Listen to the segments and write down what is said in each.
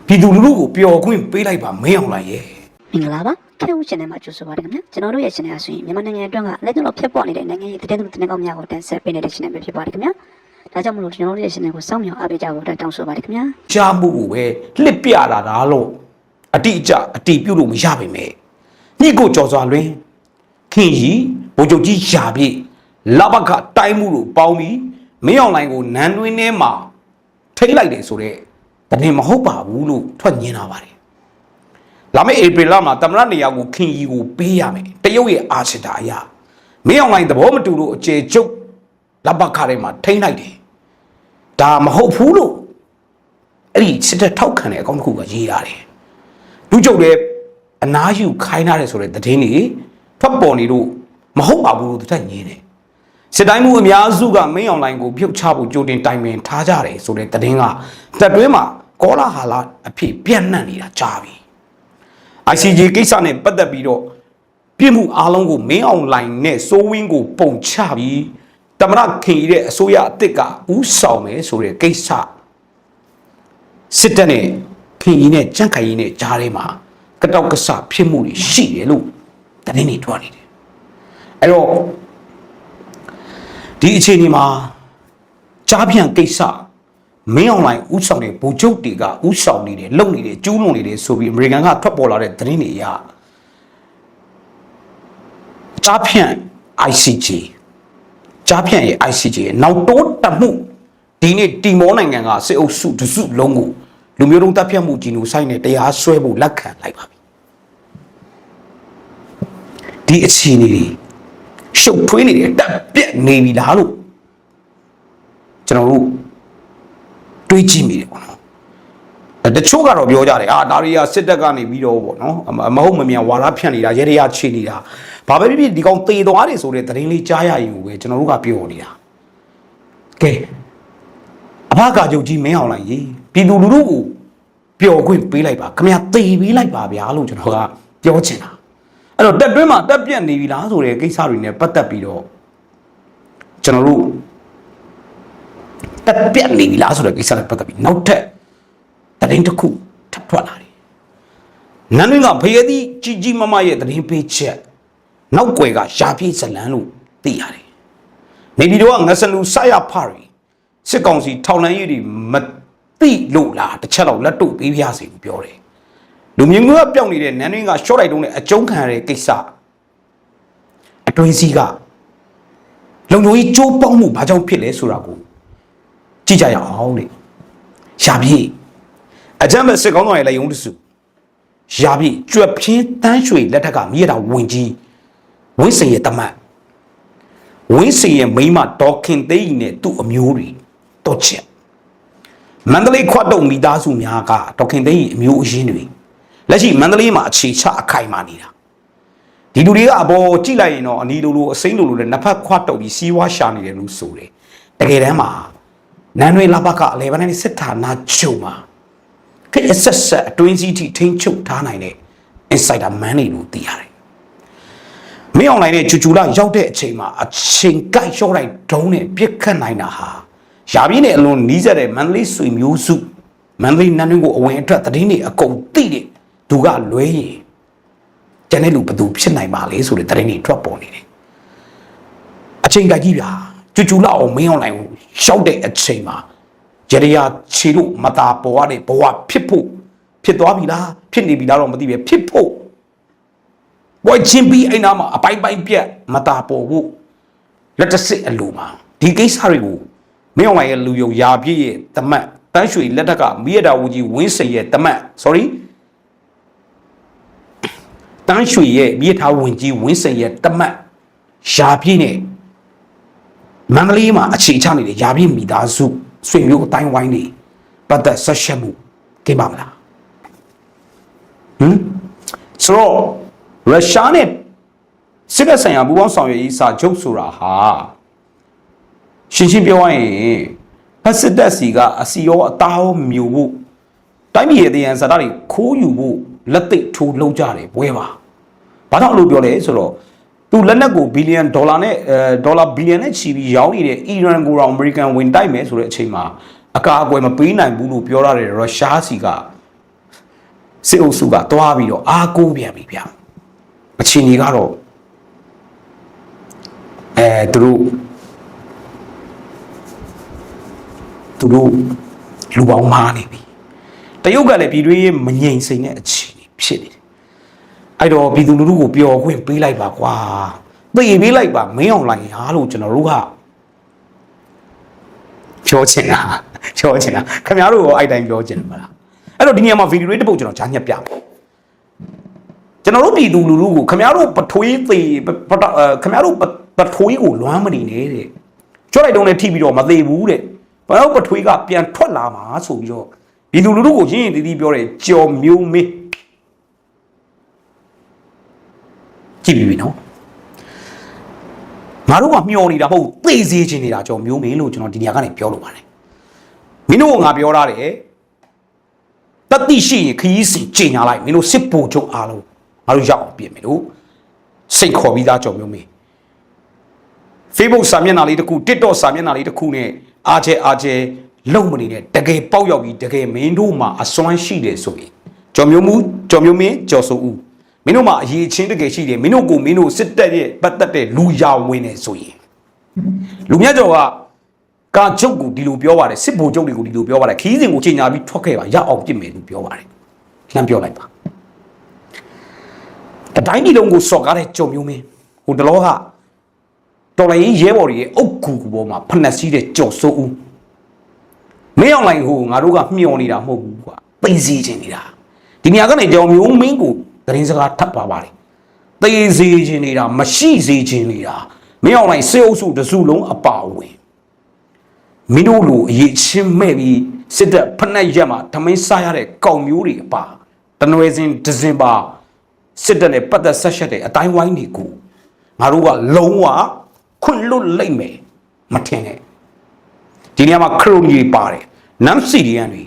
ပြည်သူလူထုကိုပျော်ခွင့်ပေးလိုက်ပါမင်းအောင်လှိုင်ရဲ့မင်္ဂလာပါခဲဦးရှင်ထဲမှာကြိုဆိုပါရခင်ဗျာကျွန်တော်တို့ရဲ့ရှင်ထဲအဆိုရင်မြန်မာနိုင်ငံအတွင်းကလက်ကျန်တော့ဖြစ်ပေါ်နေတဲ့နိုင်ငံရေးသတင်းတွေကောင်းများကိုတင်ဆက်ပေးနေတဲ့ရှင်ထဲပဲဖြစ်ပါတယ်ခင်ဗျာဒါကြောင့်မလို့ကျွန်တော်တို့ရဲ့ရှင်ထဲကိုစောင့်မျှော်အားပေးကြဖို့တောင်းဆိုပါတယ်ခင်ဗျာကြားမှုကိုပဲလှစ်ပြတာဒါလို့အတိအကျအတိပြုလို့မရပါနဲ့ညကိုကြော်စွာလွင်ခင်ကြီးဘိုးချုပ်ကြီးရှာပြည့်လဘကတိုင်းမှုတို့ပေါင်းပြီးမင်းအောင်လှိုင်ကိုနန်းတွင်းထဲမှာထိလိုက်တယ်ဆိုတော့တကယ်မဟုတ်ပါဘူးလို့ထွက်ညင်းလာပါတယ်လာမယ့်ဧပြီလမှာတမရနေရာကိုခင်ကြီးကိုပေးရမယ်တရုတ်ရဲ့အာရှတာအရာမင်းအောင်လှိုင်သဘောမတူလို့အကျေကျုပ်လဘကထဲမှာထိလိုက်တယ်ဒါမဟုတ်ဘူးလို့အဲ့ဒီစစ်တပ်ထောက်ခံတဲ့အကောင့်တစ်ခုကရေးရတယ်လူကျုပ်လည်းအနားယူခိုင်းရတယ်ဆိုတဲ့သတင်းတွေထွက်ပေါ်နေလို့မဟုတ်ပါဘူးလို့တစ်ထက်ညင်းတယ်စစ်တိုင်းမှုအများစုကမင်းအောင်လှိုင်ကိုပြုတ်ချဖို့ကြိုတင်တိုင်ပင်ထားကြတယ်ဆိုတဲ့သတင်းကတပ်တွင်းမှာကောလာဟာလာအဖြစ်ပြန့်နှံ့နေတာကြားပြီ ICJ ကိစ္စနဲ့ပတ်သက်ပြီးတော့ပြည်မှုအားလုံးကိုမင်းအောင်လှိုင်နဲ့စိုးဝင်းကိုပုံချပြီးတမရခင်ကြီးတဲ့အစိုးရအစ်စ်ကဥဆောင်မယ်ဆိုတဲ့ကိစ္စစစ်တပ်နဲ့ခင်ကြီးနဲ့ကြန့်ခိုင်ကြီးနဲ့ကြားထဲမှာကတောက်ကဆဖြစ်မှုတွေရှိတယ်လို့သတင်းတွေထွက်နေတယ်အဲ့တော့ဒီအခြေအနေမှာကြားပြန်ကိစ္စမင်းအောင်လှိုင်ဥဆောင်တဲ့ဗိုလ်ချုပ်တွေကဥဆောင်နေတယ်လုံနေတယ်ကျူးလွန်နေတယ်ဆိုပြီးအမေရိကန်ကထွက်ပေါ်လာတဲ့သတင်းတွေအရကြားပြန် ICJ ကြားပြန်ရဲ့ ICJ နောက်တိုးတက်မှုဒီနေ့တီမောနိုင်ငံကစစ်အုပ်စုတစုလုံးကိုလူမျိုးတုံးတပ်ဖြတ်မှုဂျီနိုဆိုက်နဲ့တရားစွဲဖို့လက်ခံလိုက်ပါပြီဒီအခြေအနေတွေရှုပ်ထွေးနေတယ်တက်ပြက်နေပြီလားလို့ကျွန်တော်တို့တွေးကြည့်မိတယ်ပေါ့နော်တချို့ကတော့ပြောကြတယ်ဒါတွေကစစ်တပ်ကနေပြီးတော့ပေါ့နော်မဟုတ်မမြန်ဝါရဖြန့်နေတာရဲရချေနေတာဘာပဲဖြစ်ဖြစ်ဒီကောင်သေသွားတယ်ဆိုတဲ့သတင်းလေးကြားရရင်ကိုပဲကျွန်တော်တို့ကပြောနေတာကဲအဖကချုပ်ကြီးမင်းအောင်လှိုင်ရေပြည်သူလူထုကိုပျော်ခွင့်ပေးလိုက်ပါခင်ဗျာသေပေးလိုက်ပါဗျာလို့ကျွန်တော်ကပြောချင်တာအဲ့တော့တက်တွင်းမှာတက်ပြက်နေပြီလားဆိုတဲ့ကိစ္စတွေနဲ့ပတ်သက်ပြီးတော့ကျွန်တော်တို့တက်ပြက်နေပြီလားဆိုတဲ့ကိစ္စနဲ့ပတ်သက်ပြီးနောက်ထပ်သတင်းတစ်ခုထပ်ထွက်လာတယ်နန်းတွင်းကဖရဲသီးကြီးကြီးမမရဲ့သတင်းပေးချက်နောက်ွယ်ကရှားပြေးဇလန်းလို့သိရတယ်နေပြည်တော်ကငဆလူဆရဖရီစစ်ကောင်စီထောက်လှမ်းရေးတွေမသိလို့လားတစ်ချက်တော့လက်တို့ပေးပြစီကိုပြောတယ်လူမြင့်ကပြောင်းနေတဲ့နန်းတွင်းကရှော့လိုက်တုံးနဲ့အကျုံးခံရတဲ့ကိစ္စအတွင်းစည်းကလုံခြုံရေးကြိုးပေါင်းမှုဘာကြောင့်ဖြစ်လဲဆိုတာကိုကြည့်ကြရအောင်လေရှားပြေးအကြမ်းမဲ့စစ်ကောင်းဆောင်ရဲ့လက်ယုံတစုရှားပြေးကြွက်ပြင်းတန်းရွှေလက်ထက်ကမြေတာဝင်ကြီးဝင်းစင်ရဲ့တမတ်ဝင်းစင်ရဲ့မိန်းမဒေါ်ခင်သိန်းနဲ့သူ့အမျိုးတွေတော့ချက်မန္တလေးခွတ်တုံမိသားစုများကဒေါ်ခင်သိန်းရဲ့အမျိုးအရင်းတွေလက်ရှိမန္တလေးမှာအခြေချအခိုင်မာနေတာဒီလူတွေကအပေါ်ကြည့်လိုက်ရင်တော့အနီလိုအစိမ့်လိုနဲ့နှစ်ဖက်ခွတ်တုံပြီးစီးဝါးရှာနေတယ်လို့ဆိုတယ်တကယ်တမ်းမှာနန်းတွင်လဘကအလဲပိုင်းစစ်ဌာနချုပ်မှာခက်ဆက်ဆက်အတွင်းစည်းထိထိန်းချုပ်ထားနိုင်တဲ့ insider man တွေလို့သိရတယ်မင်းအောင်လှိုင်နဲ့ချူချူလာရောက်တဲ့အချိန်မှာအချိန်ကိုက်လျှော့လိုက်ဒုံးနဲ့ပြစ်ခတ်နိုင်တာဟာရာပြင်းနဲ့အလွန်နီးစပ်တဲ့မန္တလေးဆွေမျိုးစုမန္တလေးနန်းတွင်းကိုအဝင်အထွက်သတင်းတွေအကုန်သိတဲ့သူကလွဲရင်ကျန်တဲ့လူဘယ်သူဖြစ်နိုင်ပါလဲဆိုတဲ့သတင်းတွေထွက်ပေါ်နေတယ်အချိန်ကိုက်ကြီးဗျာချူချူလာအောင်မင်းအောင်လှိုင်ကိုရှောက်တဲ့အချိန်မှာရရချီလို့မတာပေါ်ရတဲ့ဘဝဖြစ်ဖို့ဖြစ်သွားပြီလားဖြစ်နေပြီလားတော့မသိပဲဖြစ်ဖို့ဘွယ်ချင်းပြီးအဲ့နာမှာအပိုင်းပိုင်းပြက်မတာပေါ်ဖို့လက်တစစ်အလိုမှာဒီကိစ္စတွေကိုမင်းအောင်လှိုင်ရဲ့လူယုံရာပြည့်ရဲ့တမတ်တန်းရွှေလက်ထက်ကမိရတာဝကြီးဝင်းစိန်ရဲ့တမတ် sorry တန်းရွှေရဲ့မိရထားဝင်ကြီးဝင်းစိန်ရဲ့တမတ်ရာပြည့်နဲ့မန္တလေးမှာအခြေချနေတဲ့ရာပြည့်မိသားစုဆွေမျိုးအတိုင်းဝိုင်းနေပတ်သက်ဆက်ရှက်မှုကိပါမလားဆိုတော့ရုရှားနဲ့စစ်တပ်ဆိုင်ရာပူးပေါင်းဆောင်ရွက်ရေးစာချုပ်ဆိုတာဟာရှင်းရှင်းပြောရရင်ဖက်စစ်တပ်စီကအစီရောအသားရောမျိုးဖို့တိုင်းပြည်ရဲ့တည်ရန်ဇာတ်တွေခိုးယူဖို့လက်သိထိုးလုံးကြတယ်ဘွဲပါဘာကြောင့်လို့ပြောလဲဆိုတော့သူလက်နက်ကိုဘီလီယံဒေါ်လာနဲ့ဒေါ်လာဘီလီယံနဲ့ချီပြီးရောင်းနေတဲ့အီရန်ကိုတော့အမေရိကန်ဝင်တိုက်မယ်ဆိုတဲ့အချိန်မှာအကာအကွယ်မပေးနိုင်ဘူးလို့ပြောရတဲ့ရုရှားစီက စစ်အုပ်စုကတွားပြီးတော့အားကိုးပြန်ပြီဗျအချင်းကြီးကတော့သူတို့လူပေါင်းမာနေပြီတရုတ်ကလည်းပြည်တွင်းမငြိမ်စိမ်တဲ့အခြေအနေဖြစ်နေတယ်အဲ့တော့ပြည်သူလူထုကိုပျော်ခွင့်ပေးလိုက်ပါကွာသိပေးလိုက်ပါမင်းအောင်လိုင်ဟာလို့ကျွန်တော်တို့ကပြောချင်တာခင်ဗျားတို့ရောအဲ့တိုင်းပြောချင်တယ်မလားအဲ့တော့ဒီနေရာမှာဗီဒီယိုလေးတစ်ပုဒ်ကျွန်တော်ဂျာညက်ပြမယ်ကျွန်တော်တို့ပြည်သူလူထုကိုခင်ဗျားတို့ပထွေးသေးခင်ဗျားတို့ပထွေးကိုလွမ်းမနေနဲ့တဲ့ကြွလိုက်တုံးနဲ့ထိပြီးတော့မသေးဘူးတဲ့ဘာလို့ပထွေးကပြန်ထွက်လာမှာဆိုပြီးတော့ပြည်သူလူထုကိုရင်းရင်တည်တည်ပြောတယ်ကြော်မျိုးမေးကြည့်ပြီနော်ငါတို့ကမျောနေတာမဟုတ်သိစေချင်နေတာကြော်မျိုးမေးလို့ကျွန်တော်ဒီနေရာကနေပြောလို့ပါတယ်မင်းတို့ကငါပြောထားတယ်တတိရှိရင်ခရီးစဉ်ချိန်ညာလိုက်မင်းတို့စစ်ဗိုလ်ချုပ်အားလုံးငါတို့ရောက်အောင်ပြင်မယ်လို့စိတ်ခေါ်ပြီးသားကြော်မျိုးမေး Facebook စာမျက်နှာလေးတစ်ခု TikTok စာမျက်နှာလေးတစ်ခုနဲ့အားကျဲလုံမနေတဲ့တကယ်ပေါက်ရောက်ပြီးတကယ်မင်းတို့မှာအစွမ်းရှိတယ်ဆိုရင်ကြော်မျိုးမင်းကြော်စိုးဦးမင်းတို့မှာအရေးချင်းတကယ်ရှိတယ်မင်းတို့ကိုမင်းတို့စစ်တပ်ရဲ့ပတ်သက်တဲ့လူရဝင်နေဆိုရင်လူမြတ်ကျော်ကကာချုပ်ကိုဒီလိုပြောပါတယ်စစ်ဗိုလ်ချုပ်တွေကိုဒီလိုပြောပါတယ်ခီးစဉ်ကိုချိန်ညာပြီးထွက်ခဲ့ပါရအောင်ပြစ်မယ်လို့ပြောပါတယ်လှမ်းပြောလိုက်ပါတတိုင်းဒီလုံးကိုစော့ကားတဲ့ကြော်မျိုးမင်းဟိုတလောကတော်လိုင်းရဲဘော်တွေရဲ့အုတ်ကူပေါ်မှာဖနှက်စီးတဲ့ကြော်စိုးဦးမင်းအောင်လိုင်ဟိုငါတို့ကမျောနေတာမဟုတ်ဘူးကွာသိစေချင်နေတာဒီနေရာကနေကြော်မျိုးမင်းကိုသတင်းစကားထပ်ပါပါတယ်သိစေချင်နေတာမရှိစေချင်နေတာမင်းအောင်လိုင်စေအုပ်စုတစုလုံးအပါဝင်မင်းတို့လိုအရေးချင်းမဲ့ပြီးစစ်တပ်ဖနှက်ရက်မှာဓမင်းစားရတဲ့ကောင်မျိုးတွေအပါတနွယ်စဉ်ဒဇင်ပါစစ်တပ်နဲ့ပတ်သက်ဆက်ရှက်တဲ့အတိုင်းဝိုင်းတွေကိုငါတို့ကလုံးဝခွန့်လွတ်လိုက်မယ်မထင်နဲ့ဒီနေရာမှာခရိုနီတွေပါတယ်နမ်စီဒီယန်တွေ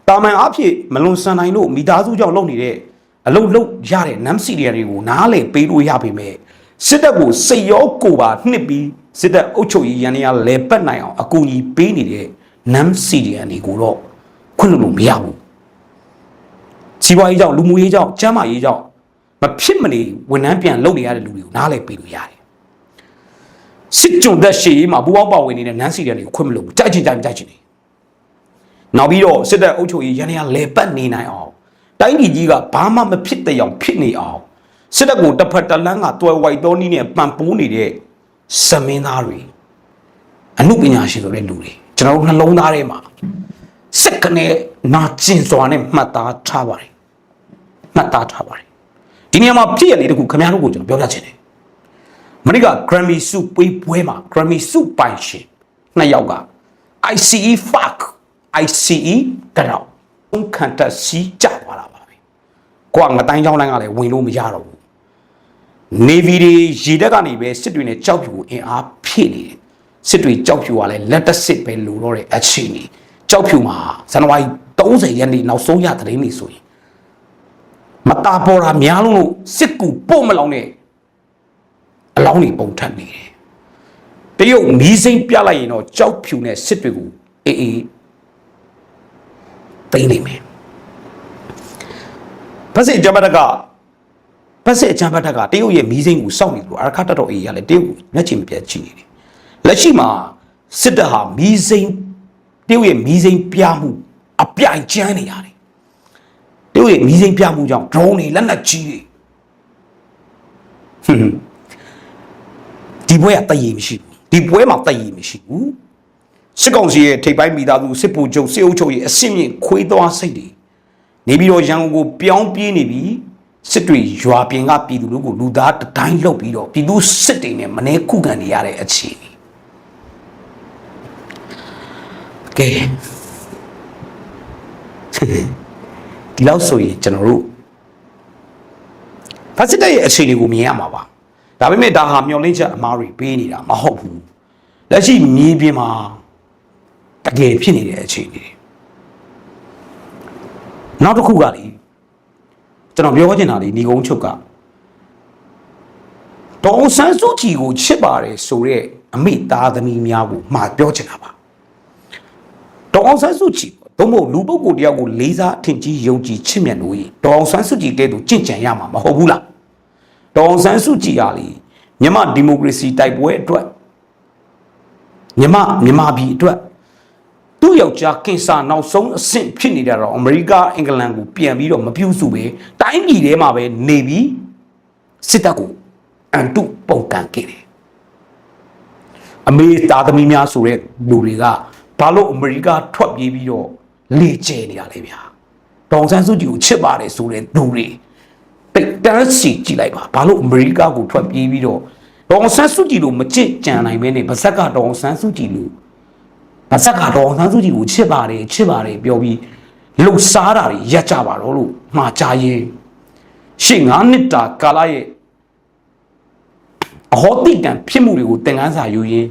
တာမန်အဖြစ်မလွန်ဆန်နိုင်လို့မိသားစုကြောင့်လုပ်နေတဲ့အလုပ်လုပ်ရတဲ့နမ်စီဒီယန်တွေကိုနားလေပေးလို့ရပေမဲ့စစ်တပ်ကိုစိတ်ရောကိုယ်ပါနှစ်ပြီးစစ်တပ်အုပ်ချုပ်ရေးရန်ရလဲပတ်နိုင်အောင်အကူအညီပေးနေတဲ့နမ်စီဒီယန်တွေကိုတော့ခွင့်လို့မရဘူးစီးပွားရေးကြောင့်လူမှုရေးကြောင့်ကျန်းမာရေးကြောင့်မဖြစ်မနေဝန်ထမ်းပြန်လုပ်နေရတဲ့လူတွေကိုနားလေပေးလို့ရတယ်စစ်ကြုံသက်ရှိမှာဘူပေါင်းပါဝင်နေတဲ့နန်းစီရန်တွေကိုခွင့်မလို့ကြိုက်ချင်နေနောက်ပြီးတော့စစ်တပ်အုပ်ချုပ်ရေးရန်ရလဲပတ်နေနိုင်အောင်တိုင်းပြည်ကြီးကဘာမှမဖြစ်တဲ့အောင်ဖြစ်နေအောင်စစ်တပ်ကိုတစ်ဖက်တစ်လမ်းကတွယ်ဝိုက်တော်နည်းနဲ့ပံပိုးနေတဲ့စမင်းသားတွေအမှုပညာရှင်ဆိုတဲ့လူတွေကျွန်တော်တို့နှလုံးသားထဲမှာစက်ကနေနာကျင်စွာနဲ့မှတ်သားထားပါတယ်ဒီနေရာမှာပြည့်ရလေးတခုခင်ဗျားတို့ကိုကျွန်တော်ပြောပြချင်တယ်မနေ့က Grammy ဆုပေးပွဲမှာ Grammy ဆုပိုင်ရှင်နှစ်ယောက်က ICE fuck ICE ကတော့ခံတက်စီးကြသွားတာပါပဲ။ကိုကငတိုင်းချောင်းတိုင်းကလည်းဝင်လို့မရတော့ဘူး။ Navy တွေရေတပ်ကနေပဲစစ်တွေနဲ့ကြောက်ဖြူကိုအင်အားဖြည့်နေတယ်။စစ်တွေကြောက်ဖြူကလည်းလက်တက်စစ်ပဲလိုတော့တဲ့အခြေအနေ။ကြောက်ဖြူမှာဇန်နဝါရီ30ရက်နေ့နောက်ဆုံးရသတင်းတွေဆိုရင်မတာပေါ်တာများလို့စစ်ကူပို့မလောင်တဲ့အလောင်းတွေပုံထပ်နေတယ်တရုတ်မီးစိမ်းပြလိုက်ရင်တော့ကြောက်ဖြူနဲ့စစ်တွေကိုအေးသိနေမယ်ဖက်စစ်အကြမ်းဖက်တပ်ကတရုတ်ရဲ့မီးစိမ်းကိုစောင့်နေလို့အာရခတ်တော်အေးရလဲတရုတ်ကိုမျက်ခြေမပြတ်ကြည့်နေတယ်လက်ရှိမှာစစ်တပ်ဟာမီးစိမ်းတရုတ်ရဲ့မီးစိမ်းပြမှုအပြိုင်ကျန်းနေရတယ်တရုတ်ရဲ့မီးစိမ်းပြမှုကြောင့် drone တွေလက်နက်ကြီးတွေဒီပွဲကတည်ရမရှိဘူးဒီပွဲမှာတည်ရမရှိဘူးစစ်ကောင်စီရဲ့ထိပ်ပိုင်းမိသားစုစစ်ဗိုလ်ချုပ်စစ်အုပ်ချုပ်ရေးအစစ်မြင့်ခွေးသွားစိတ်တွေနေပြီးတော့ရန်ကုန်ကိုပြောင်းပြေးနေပြီးစစ်တွေရွာပြင်ကပြည်သူတို့ကိုလူသားတတိုင်းလှုပ်ပြီးတော့ပြည်သူစစ်တွေနဲ့မနေခုခံနေရတဲ့အခြေအနေကဲဒီလောက်ဆိုရင်ကျွန်တော်တို့ဖက်စစ်တပ်ရဲ့အခြေအနေကိုမြင်ရမှာပါဒါပေမဲ့ဒါဟာမျောလင့်ချက်အမားတွေပေးနေတာမဟုတ်ဘူးလက်ရှိမြေပြင်မှာတကယ်ဖြစ်နေတဲ့အခြေအနေနောက်တစ်ခုကလေကျွန်တော်ပြောချင်တာလေညီကုန်းချုပ်ကဒေါ်ဆန်းစုကြည်ကိုချစ်ပါတယ်ဆိုတဲ့အမိသားသမီးများကိုမှာပြောချင်တာပါဒေါ်ဆန်းစုကြည် သို့မဟုတ်လူပုဂ္ဂိုလ်တယောက်ကိုလေးစားထင်ကြီးယုံကြည်ချစ်မြတ်လို့ဒေါအောင်ဆန်းစုကြည်တဲ့သူကြင့်ကြံရမှာမဟုတ်ဘူးလားဒေါအောင်ဆန်းစုကြည်ဟာလေမြန်မာဒီမိုကရေစီတိုက်ပွဲအတွက်မြန်မာပြည်အတွက်သူ့ယောက်ျားကင်ဆာနောက်ဆုံးအဆင့်ဖြစ်နေတာတော့အမေရိကအင်္ဂလန်ကိုပြန်ပြီးတော့မပြုစုပဲတိုင်းပြည်ထဲမှာပဲနေပြီးစစ်တပ်ကိုအန်တုပုံကန်ခဲ့တယ်အမေသားသမီးများဆိုတဲ့လူတွေကဘာလို့အမေရိကထွက်ပြေးပြီးတော့လေကျဲနေရလဲဗျာဒေါအောင်ဆန်းစုကြည်ကိုချစ်ပါတယ်ဆိုတဲ့လူတွေတိတ်တန်းစီကြည့်လိုက်ပါဘာလို့အမေရိကကိုထွက်ပြေးပြီးတော့ဒေါအောင်ဆန်းစုကြည်လို့မချစ်ကြံနိုင်မဲနဲ့ဗဇက်ကဒေါအောင်ဆန်းစုကြည်လို့ဗဇက်ကဒေါအောင်ဆန်းစုကြည်ကိုချစ်ပါတယ်ပြောပြီးလှုပ်ရှားတာတွေရက်ကြပါတော့လို့မှားကြရင်ရှေ့9နှစ်တာကာလရဲ့အဟောတိကံဖြစ်မှုတွေကိုသင်ခန်းစာယူရင်း